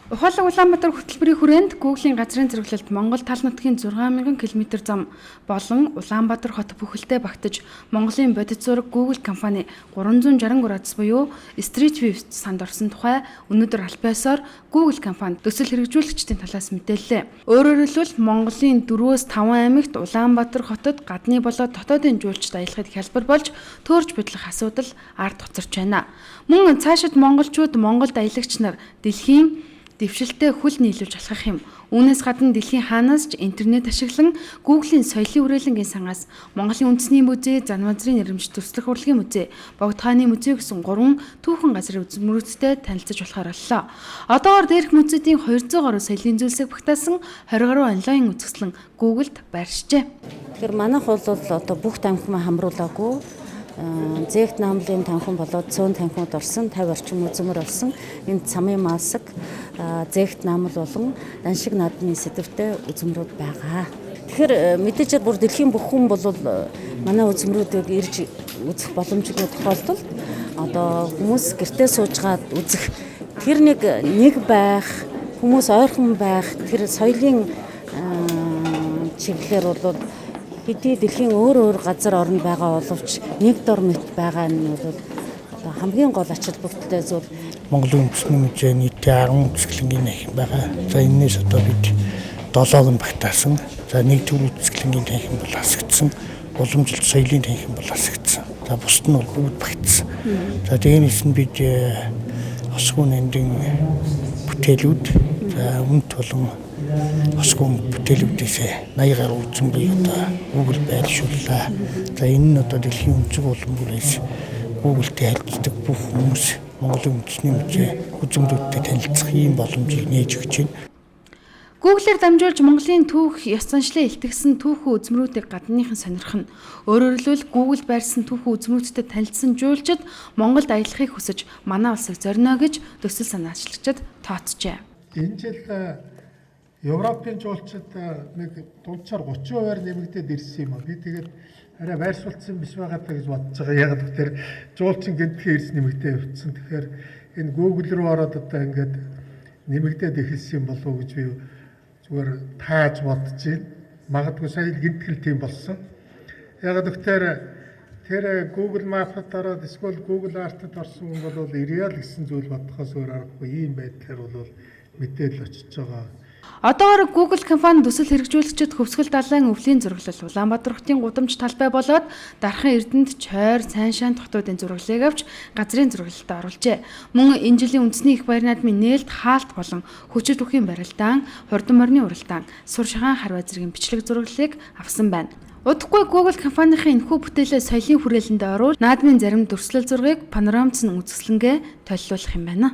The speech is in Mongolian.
Ухаалаг Улаанбаатар хөтөлбөрийн хүрээнд Google-ийн газрын зэрэглэлд Монгол тал нутгийн 6000 км зам болон Улаанбаатар хот бүхэлдээ багтаж Монголын бодит зураг Google компани 360 градус буюу Street View санд орсон тухай өнөөдөр албаасаар Google компани төсөл хэрэгжүүлэгчдийн талаас мэдээллээ. Өөрөөр хэлбэл Монголын 4-5 аймагт Улаанбаатар хотод гадны болоод дотоодын жуулчид аялахад хялбар болж төөрж бодлох асуудал ард туцарч байна. Мөн цаашид монголчууд Монголд аялагч нар дэлхийн дэвшилтэд хөл нийлүүлж алхах юм. Үүнээс гадна дэлхийн хаанаас ч интернет ашиглан Google-ийн соёлын хүрээлэнгийн сангаас Монголын үндэсний музей, Занвазрын нэрмж төслөх урлагийн музей, Богд хааны музей гэсэн 3 түүхэн газрын үзмөрүүдтэй танилцж болохоор боллоо. Одоогоор дээрх музейдийн 200 гаруй соёлын зүйлсийг багтаасан 20 гаруй онлайн үзэсгэлэн Google-д байршжээ. Тэгэхээр манайх бол одоо бүх танхимаа хамруулаагүй зээгт наамлын танхим болоод цөөн танхимууд орсон 50 орчим үзмөр болсон. Энд цамын маск, зээгт наамл болон даншиг наадмын сэдвтэй үзмрүүд байгаа. Тэгэхээр мэдээж бүр дэлхийн бүх хүн бол манай үзмрүүдийг ирж үзэх боломжтой тохиолдолд одоо хүмүүс гэртээ суужгаад үзэх тэр нэг байх, хүмүүс ойрхон байх тэр соёлын чиглэлээр бол хэдий дэлхийн өөр газар орнд байгаа боловч нэг дор мэт байгаа нь бол хамгийн гол ач холбогдолтой зүйл. Монголын үндэсний музей нийтдээ 10 үзэсгэлэнгийн танхим байгаа. За энэс одоо бид 7-г нь багтаасан. За нэг төр үзэсгэлэнгийн танхим бол хасагдсан. Уламжилт соёлын танхим бол хасагдсан. За бусд нь бол бүгд багтсан. За тэгээниз нь бид осгоо нандин бүтээлүүд за үнэт болон осгоо бүтээлүүдээс 80 гаруй үзмрийг одоо Google байршууллаа. За энэ нь одоо дэлхийн өнцөг улам бүрээс Google-тэй харилцдаг бүх хүмүүс Монголын үндэсний музей үзмрүүдтэй танилцах ийм боломжийг нээж өгч байна. Google-ээр дамжуулж Монголын түүх, ёс заншлаа илтгэсэн түүхэн үзмрүүдийг гадныхан сонирхно. Өөрөөр хэлбэл Google байрсан түүхэн үзмрүүдтэй танилцсан жуулчид Монголд аялахыг хүсэж манай улсыг зорино гэж төсөл санаачлагчид тооцжээ. Энэ жил Европын жуулчид нэг дунджаар 30% нэмэгдээд ирсэн юм а. Би тэгээд арай байршуулсан биш байгаа гэж бодож байгаа. Яг тэгэхээр жуулчин гэнтхэн ирсэн нэмэгдээ явцсан. Тэгэхээр энэ Google руу ороод одоо ингээд нэмэгдээд эхэлсэн юм болов уу гэж би зүгээр тааж бодож байна. Магадгүй сая гэнтгэл тийм болсон. Яг тэгэхээр тэр Google Map-д ороод эсвэл Google Art-д орсон хүн бол ирээ л гэсэн зүйл бодохоос өөр аргагүй. Ийм байдлаар бол мэдээлэл очиж байгаа. Одоогоор Google компани төсөл хэрэгжүүлэгчид Хөвсгөл далайн өвлийн зураглал Улаанбаатар хотын гудамж талбай болоод дархан Эрдэнэт, Чойр, Сайн шаан хотуудын зураглалыг авч газрын зураглалд оруулжээ. Мөн энэ жилийн үндэсний их баяр наадмын нээлт хаалт болон хүчит үхийн барилдаан, хурдан морины уралдаан, сур шагаан харвай зэргийн бичлэг зураглалыг авсан байна. Удахгүй Google компанийн энэхүү бүтээлээ соёлын хүрээлэнд оруулж наадмын зарим дүрслэл зургийг панорамцсан үзэсгэлэнгээ толиулах юм байна.